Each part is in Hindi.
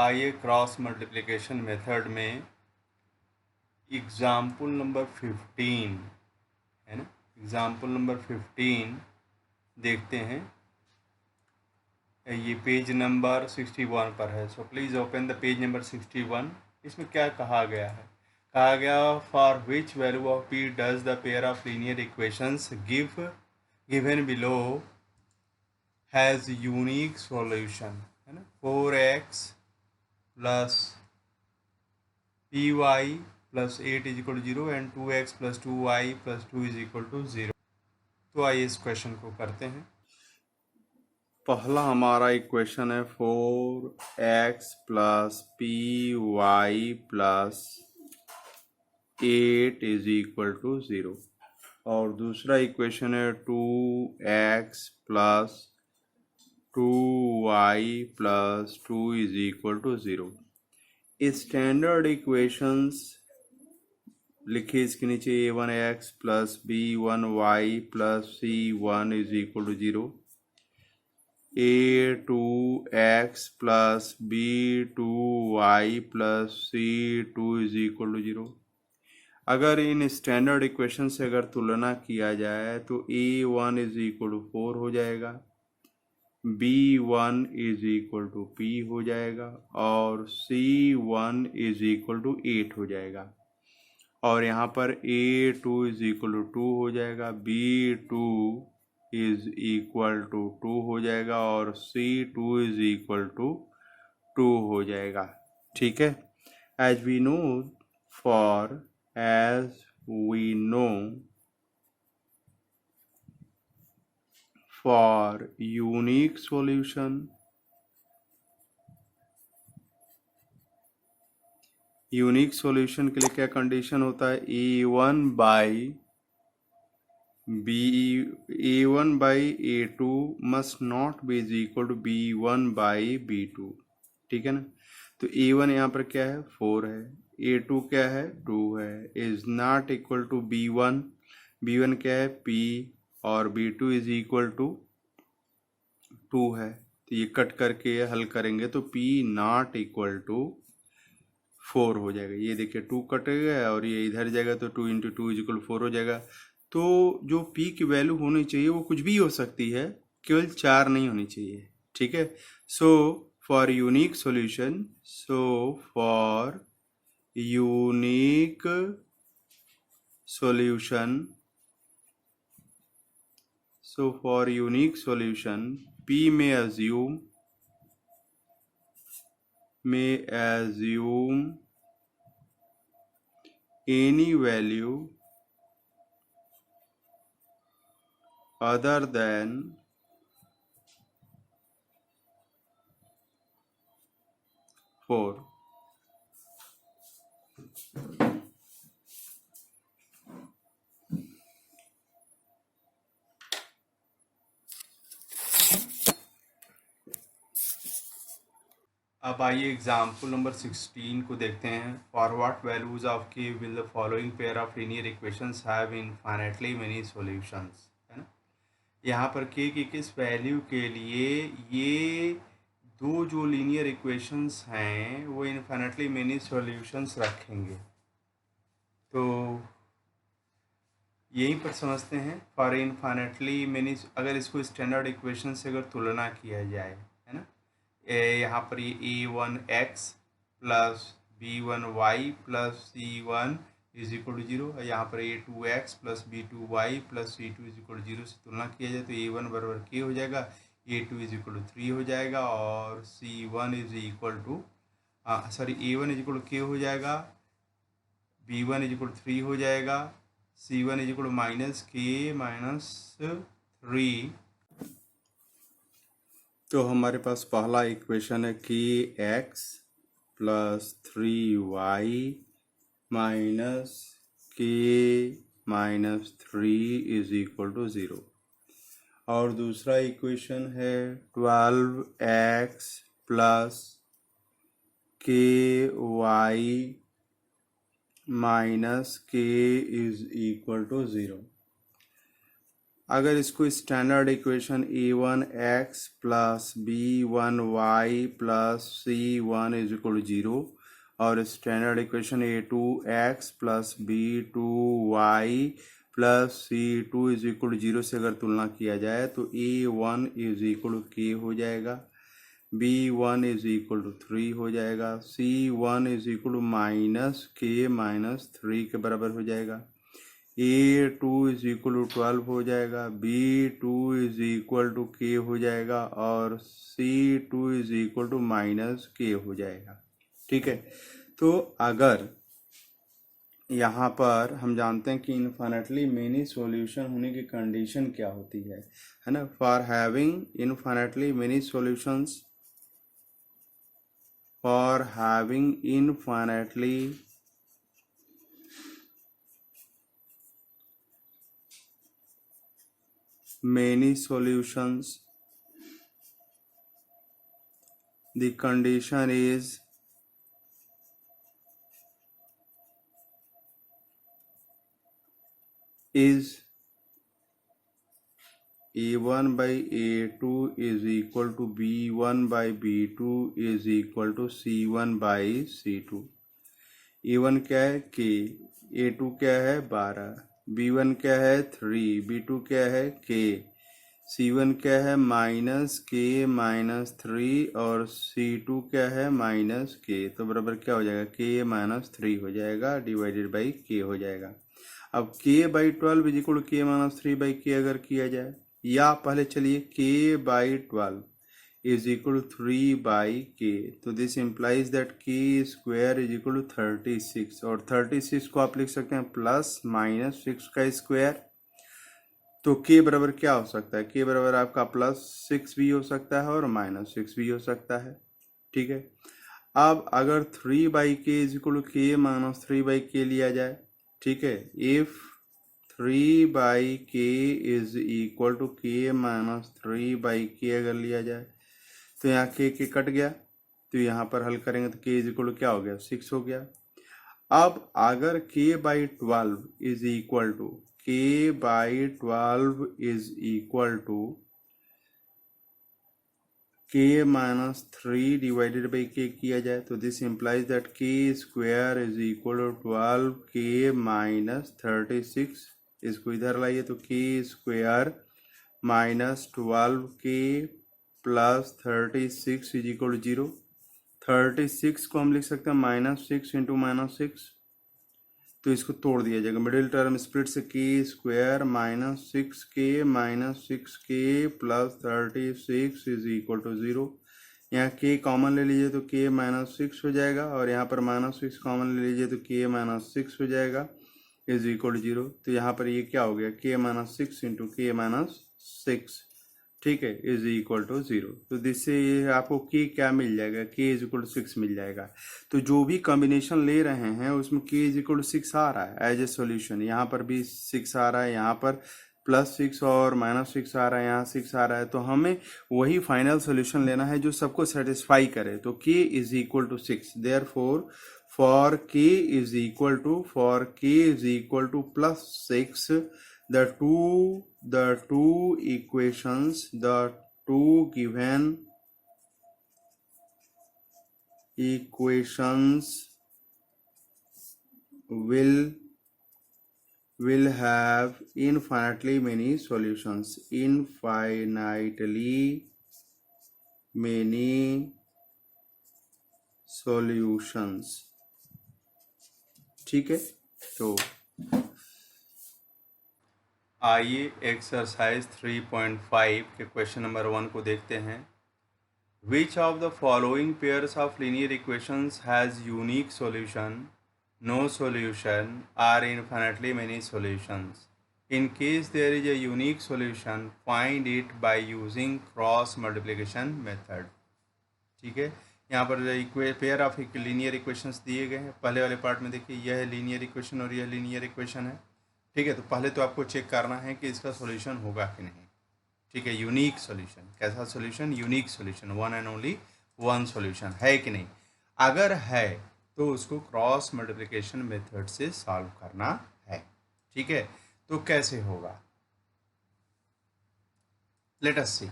आइए क्रॉस मल्टीप्लिकेशन मेथड में एग्जाम्पल नंबर 15 है ना, एग्जाम्पल नंबर 15 देखते हैं। ये पेज नंबर 61 पर है। So please open the page number 61। इसमें क्या कहा गया है? कहा गया for which value of p does the pair of linear equations given below has unique solution, है ना। 4x plus p y plus 8 is equal to 0 and 2x plus 2y plus 2 is equal to 0। तो आइए इस क्वेश्चन को करते हैं। पहला हमारा इक्वेशन है 4x plus p y plus 8 is equal to 0 और दूसरा इक्वेशन है 2x plus 2y plus 2 is equal to 0। Standard equations लिखिए इसके नीचे a1x plus b1y plus c1 is equal to 0, a2x plus b2y plus c2 is equal to 0। अगर इन स्टैंडर्ड इक्वेशन से अगर तुलना किया जाए तो a1 इज इक्वल टू 4 हो जाएगा, b1 is equal to p हो जाएगा और c1 इज इक्वल टू 8 हो जाएगा। और यहाँ पर a2 इज इक्वल टू 2 हो जाएगा, b2 इज इक्वल टू 2 हो जाएगा और c2 इज इक्वल टू 2 हो जाएगा। ठीक है। As we know for unique solution, unique solution के लिए क्या कंडीशन होता है? a1 by a2 must not be is equal to b1 by b2। ठीक है ना। तो a1 यहाँ पर क्या है? 4 है, a2 क्या है? 2 है, is not equal to b1, b1 क्या है? p और b2 इज इक्वल टू 2 है। तो ये कट करके हल करेंगे तो p नॉट इक्वल टू 4 हो जाएगा। ये देखिए 2 कटेगा और ये इधर जाएगा तो 2 इंटू 2 इज इक्वल 4 हो जाएगा। तो जो p की वैल्यू होनी चाहिए वो कुछ भी हो सकती है, केवल 4 नहीं होनी चाहिए। ठीक है। So for unique solution, so for unique solution p may assume any value other than 4। अब आइए एग्जाम्पल नंबर 16 को देखते हैं। फॉर व्हाट वैल्यूज ऑफ के will the following pair of linear equations have infinitely many solutions, है ना। यहाँ पर के की किस वैल्यू के लिए ये दो जो लीनियर इक्वेशंस हैं वो इनफाइनाइटली मेनी सॉल्यूशंस रखेंगे। तो यहीं पर समझते हैं फॉर इनफाइनाइटली मेनी, अगर इसको स्टैंडर्ड इक्वेशन से अगर तुलना किया जाए, है ना। यहाँ पर ये a1x plus b1y plus c1 is equal to 0, यहाँ पर a2x plus b2y plus c2 is equal to 0 से तुलना किया जाए तो a1 बराबर k हो जाएगा, a2 इज इक्वल टू 3 हो जाएगा और c1 is equal to a1 is equal to k हो जाएगा, b1 इज इक्वल टू 3 हो जाएगा, c1 is equal to minus k minus 3। तो हमारे पास पहला इक्वेशन है कि x plus 3y minus k minus 3 is equal to 0 और दूसरा इक्वेशन है 12x plus ky minus k is equal to 0। अगर इसको standard equation a1x plus b1y plus c1 is equal to 0 और standard equation a2x plus b2y plus c2 is equal to 0 से अगर तुलना किया जाए तो a1 is equal to k हो जाएगा, b1 इज इक्वल टू 3 हो जाएगा, c1 is equal to minus k minus 3 के बराबर हो जाएगा, a2 इज इक्वल टू 12 हो जाएगा, b2 is equal to k हो जाएगा और c2 is equal to minus k हो जाएगा। ठीक है, तो अगर यहाँ पर हम जानते हैं कि इन्फाइनेटली मेनी सॉल्यूशन होने की कंडीशन क्या होती है ना, for having infinitely many solutions, for having infinitely many solutions, the condition is a1 by a2 is equal to b1 by b2 is equal to c1 by c2। a1 क्या है k, a2 क्या है 12, b1 क्या है 3, b2 क्या है k, c1 क्या है माइनस k माइनस 3 और c2 क्या है माइनस k, तो बराबर क्या हो जाएगा k माइनस 3 हो जाएगा डिवाइडेड बाई k हो जाएगा। अब k by 12 is equal to k minus 3 by k अगर किया जाए, या पहले चलिए k by 12 is equal to 3 by k, तो this implies that k square is equal to 36 और 36 को आप लिख सकते हैं प्लस माइनस 6 का स्क्वायर, तो k बराबर क्या हो सकता है, k बराबर आपका प्लस 6 भी हो सकता है और माइनस 6 भी हो सकता है। ठीक है, अब अगर 3 by k is equal to k minus 3 by k लिया जाए, ठीक है, if 3 by k is equal to k minus 3 by k अगर लिया जाए तो यहाँ के कट गया, तो यहाँ पर हल करेंगे तो k इज इक्वल टू क्या हो गया 6 हो गया। अब अगर k by 12 is equal to k by 12 is equal to k minus 3 divided by k किया जाए तो this implies that k square is equal to 12 k minus 36, इसको इधर लाइए तो k square minus 12k plus 36 is equal to 0। 36 को हम लिख सकते हैं माइनस 6 इंटू माइनस 6, तो इसको तोड़ दिया जाएगा, मिडिल टर्म स्प्लिट से k square minus 6k minus 6k plus 36 is equal to 0। यहाँ k कॉमन ले लीजिए तो k माइनस 6 हो जाएगा और यहाँ पर माइनस 6 कॉमन ले लीजिए तो k माइनस 6 हो जाएगा इज इक्वल टू 0। तो यहाँ पर ये क्या हो गया k minus 6 into k minus 6, ठीक है, इज इक्वल टू 0। तो जिससे ये आपको k क्या मिल जाएगा, k इज इक्वल टू 6 मिल जाएगा। तो जो भी कॉम्बिनेशन ले रहे हैं उसमें k इज इक्वल टू 6 आ रहा है एज ए सोल्यूशन, यहाँ पर भी 6 आ रहा है, यहाँ पर प्लस 6 और माइनस 6 आ रहा है, यहाँ 6 आ रहा है, तो हमें वही फाइनल सोल्यूशन लेना है जो सबको सेटिस्फाई करे। तो k is equal to 6, therefore for k is equal to plus 6 the two equations, the two given equations will have infinitely many solutions, infinitely many solutions। ठीक है, तो आइए एक्सरसाइज 3.5 के क्वेश्चन नंबर 1 को देखते हैं। Which of the following pairs of linear equations has unique solution, no solution, or infinitely many solutions. In case there is a unique solution find it by using cross multiplication method. ठीक है, यहाँ पर पेयर ऑफ लीनियर इक्वेशंस दिए गए हैं। पहले वाले पार्ट में देखिए यह लीनियर इक्वेशन और यह लीनियर इक्वेशन है। ठीक है, तो पहले तो आपको चेक करना है कि इसका सॉल्यूशन होगा कि नहीं। ठीक है, यूनिक सॉल्यूशन, कैसा solution, unique solution, one and only one solution है कि नहीं। अगर है तो उसको क्रॉस मल्टीप्लिकेशन मेथड से सॉल्व करना है। ठीक है, तो कैसे होगा, let us see.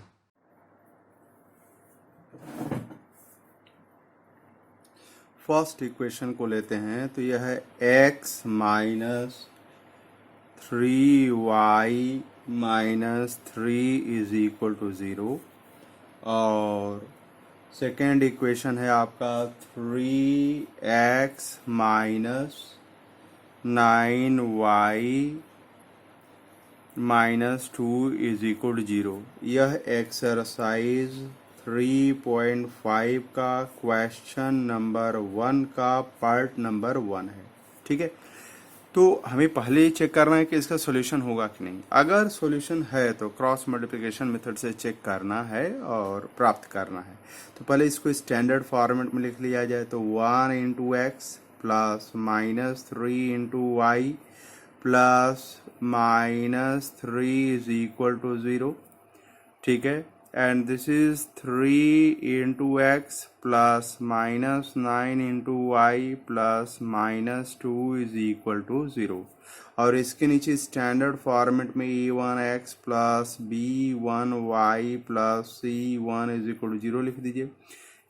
First equation को लेते हैं तो यह है x minus 3y minus 3 is equal to 0 और सेकेंड इक्वेशन है आपका 3x minus 9y minus 2 is equal to 0। यह एक्सरसाइज 3.5 का क्वेश्चन नंबर 1 का पार्ट नंबर 1 है। ठीक है, तो हमें पहले ही चेक करना है कि इसका सॉल्यूशन होगा कि नहीं। अगर सॉल्यूशन है तो क्रॉस मल्टीप्लिकेशन मेथड से चेक करना है और प्राप्त करना है। तो पहले इसको स्टैंडर्ड फॉर्मेट में लिख लिया जाए तो 1 into x plus minus 3 into y plus minus 3 is equal to 0। ठीक है, and this is 3 into x plus minus 9 into y plus minus 2 is equal to 0। और इसके नीचे स्टैंडर्ड फॉर्मेट में a1x plus b1y plus c1 is equal to 0 लिख दीजिए।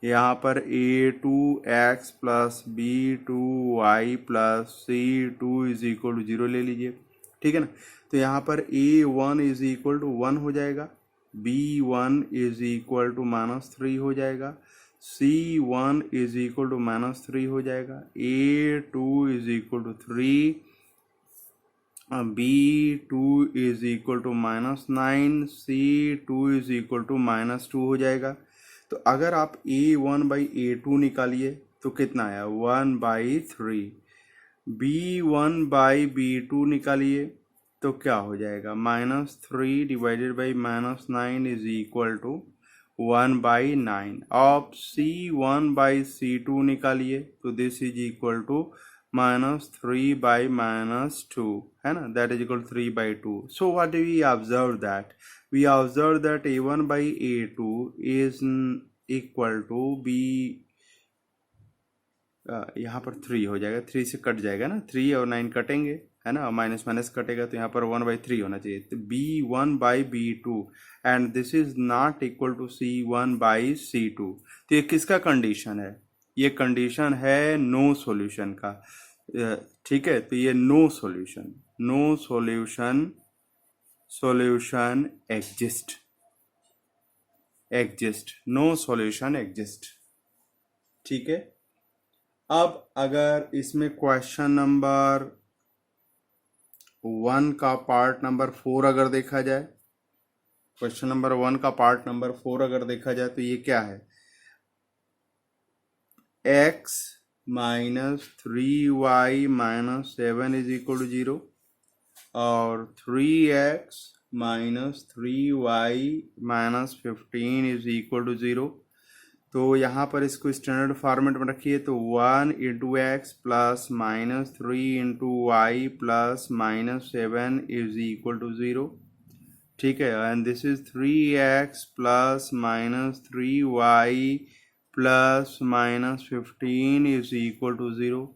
यहाँ पर a2x plus b2y plus c2 is equal to 0 ले लीजिए। ठीक है ना, तो यहाँ पर a1 इज इक्वल टू 1 हो जाएगा, b1 is equal to minus 3 हो जाएगा, c1 is equal to minus 3 हो जाएगा, a2 is equal to 3, b2 is equal to minus 9, c2 is equal to minus 2 हो जाएगा। तो अगर आप a1 बाई a2 निकालिए तो कितना आया 1/3, b1 बाई b2 निकालिए तो क्या हो जाएगा -3 divided by -9 is equal to 1/9। अब c1 बाई c2 निकालिए तो this is equal to -3 by -2 है ना, that is equal 3/2। So what do we observe that we observe that a1 by a2 is equal to b, यहाँ पर 3 हो जाएगा, 3 से कट जाएगा ना, 3 और 9 कटेंगे है ना, माइनस माइनस कटेगा तो यहाँ पर 1/3 होना चाहिए। तो b1 by b2 and this is not equal to c1 by c2। तो ये किसका कंडीशन है, ये कंडीशन है नो सॉल्यूशन का। ठीक है, तो ये no solution, no solution, solution exist, no solution exist। ठीक है, अब अगर इसमें क्वेश्चन नंबर 1 का पार्ट नंबर 4 अगर देखा जाए, क्वेश्चन नंबर 1 का पार्ट नंबर 4 अगर देखा जाए तो ये क्या है, x minus 3y minus 7 is equal to 0 और 3x minus 3y minus 15 is equal to 0। तो यहाँ पर इसको स्टैंडर्ड फॉर्मेट में रखिए तो 1 into x plus minus 3 into y plus minus 7 is equal to 0। ठीक है, and this is 3x plus minus 3y plus minus 15 is equal to 0।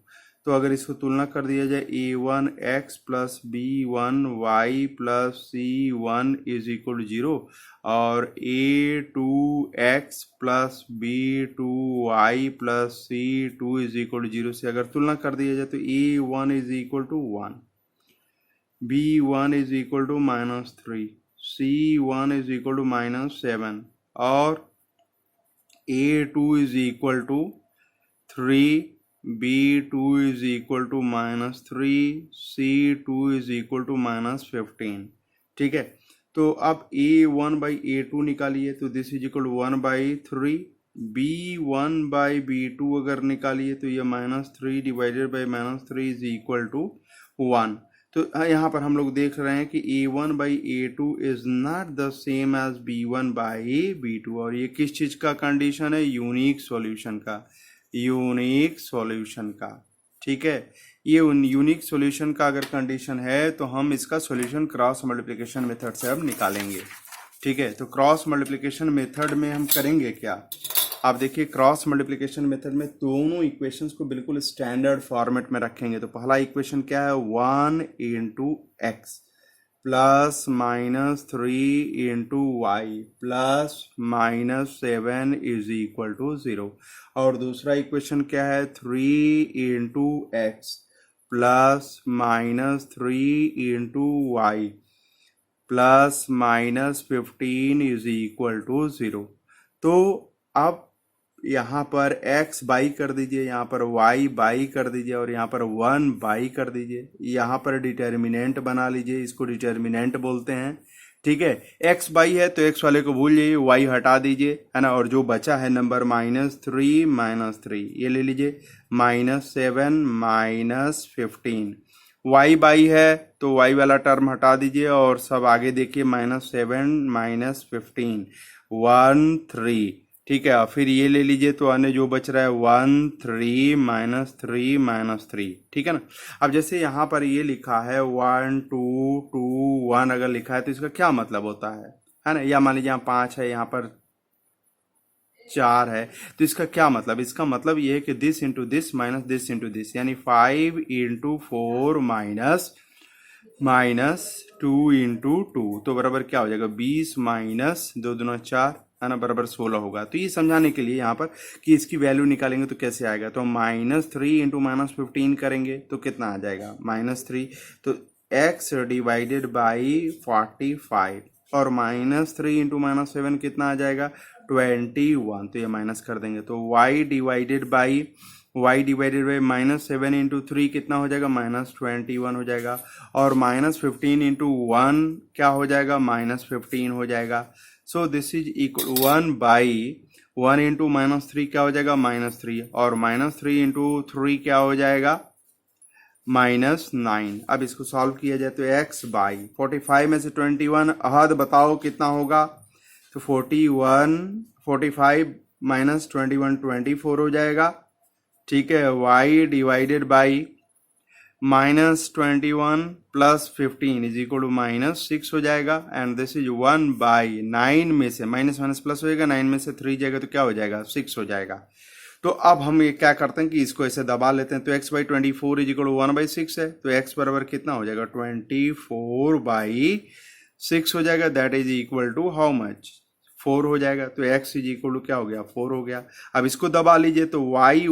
तो अगर इसको तुलना कर दिया जाए a1x plus b1y plus c1 is equal to 0 और a2x plus b2y plus c2 is equal to 0 से अगर तुलना कर दिया जाए तो a1 is equal to 1, b1 is equal to -3, c1 is equal to -7 और a2 is equal to 3, b2 is equal to -3, c2 is equal to -15। ठीक है, तो अब a1 बाई a2 निकालिए तो this is equal to 1/3, b1 by b2 अगर निकालिए तो ये -3 divided by -3 is equal to 1। तो यहाँ पर हम लोग देख रहे हैं कि a1 by a2 is not the same as b1 by b2। और ये किस चीज़ का कंडीशन है, यूनिक सॉल्यूशन का, यूनिक सॉल्यूशन का। ठीक है, ये यूनिक सॉल्यूशन का अगर कंडीशन है तो हम इसका सॉल्यूशन क्रॉस मल्टीप्लिकेशन मेथड से अब निकालेंगे। ठीक है, तो क्रॉस मल्टीप्लिकेशन मेथड में हम करेंगे क्या, आप देखिए क्रॉस मल्टीप्लिकेशन मेथड में दोनों इक्वेशंस को बिल्कुल स्टैंडर्ड फॉर्मेट में रखेंगे। तो पहला इक्वेशन क्या है 1 into x plus minus 3 into y plus minus 7 is equal to 0। और दूसरा इक्वेशन क्या है, 3 into x plus minus 3 into y plus minus 15 is equal to 0। तो अब यहाँ पर x बाई कर दीजिए, यहाँ पर y बाई कर दीजिए और यहाँ पर 1 बाई कर दीजिए। यहाँ पर डिटर्मिनेंट बना लीजिए, इसको डिटर्मिनेंट बोलते हैं। ठीक है, x बाई है तो x वाले को भूल जाइए, y हटा दीजिए, है ना। और जो बचा है नंबर -3 ये ले लीजिए, -7 -15। y बाई है तो y वाला टर्म हटा दीजिए और सब आगे देखिए, -7 -15 1 3। ठीक है, फिर ये ले लीजिए तो अन्य जो बच रहा है 1 3 -3 ठीक है ना। अब जैसे यहाँ पर ये लिखा है 1 2 2 1 अगर लिखा है तो इसका क्या मतलब होता है ना। या मान लीजिए यहाँ 5 है, यहाँ पर 4 है, तो इसका क्या मतलब, इसका मतलब ये है कि this into this minus this into this, यानी 5 इंटू 4 माइनस 2 इंटू 2, तो बराबर क्या हो जाएगा 20 माइनस 2 दूना 4, है ना, बराबर 16 होगा। तो ये समझाने के लिए यहाँ पर कि इसकी वैल्यू निकालेंगे तो कैसे आएगा, तो -3 इंटू -15 करेंगे तो कितना आ जाएगा -3, तो x डिवाइडेड बाई 45 और -3 इंटू -7 कितना आ जाएगा 21, तो ये माइनस कर देंगे तो y डिवाइडेड बाई -7 इंटू 3 कितना हो जाएगा -21 हो जाएगा। और -15 इंटू 1 क्या हो जाएगा -15 हो जाएगा। So this is equal 1 by 1 into -3 क्या हो जाएगा -3 और -3 इंटू 3 क्या हो जाएगा -9। अब इसको सॉल्व किया जाए तो x बाई 45 में से 21 अहद बताओ कितना होगा, तो 45 माइनस 21 24 हो जाएगा। ठीक है, y divided by -21 plus 15 is equal to -6 हो जाएगा। एंड दिस इज 1 बाई 9 में से माइनस माइनस प्लस हो जाएगा, 9 में से 3 जाएगा तो क्या हो जाएगा 6 हो जाएगा। तो अब हम ये क्या करते हैं कि इसको ऐसे दबा लेते हैं, तो x by 24 is equal to 1/6 है, तो x बराबर कितना हो जाएगा 24/6 हो जाएगा। That is equal to how much 4 हो जाएगा। तो x इज इक्वल टू क्या हो गया 4 हो गया। अब इसको दबा लीजिए तो y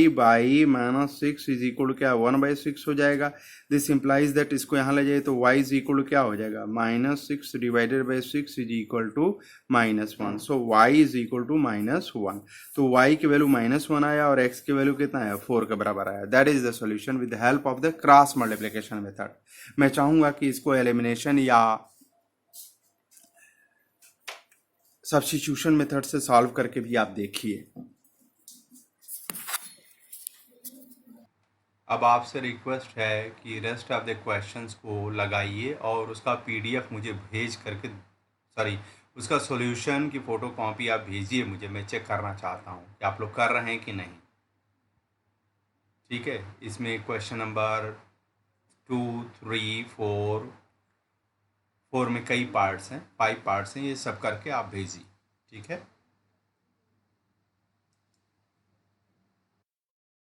by -6 is equal to क्या 1/6 हो जाएगा। दिस इंप्लाइज दैट इसको यहाँ ले जाइए तो y इज इक्वल टू क्या हो जाएगा -6 divided by 6 is equal to -1। So y is equal to -1। तो y की वैल्यू -1 आया और x की वैल्यू कितना आया 4 के बराबर आया। That is the solution with the help of the cross multiplication method. मैं चाहूंगा कि इसको एलिमिनेशन या सब्स्टिट्यूशन मेथड से सॉल्व करके भी आप देखिए। अब आपसे रिक्वेस्ट है कि रेस्ट ऑफ द क्वेश्चंस को लगाइए और उसका पीडीएफ मुझे भेज करके उसका सॉल्यूशन की फ़ोटो कॉपी आप भेजिए मुझे, मैं चेक करना चाहता हूँ कि आप लोग कर रहे हैं कि नहीं। ठीक है, इसमें क्वेश्चन नंबर 2 3 4 में कई पार्ट्स हैं, 5 पार्ट्स हैं, ये सब करके आप भेजिए। ठीक है।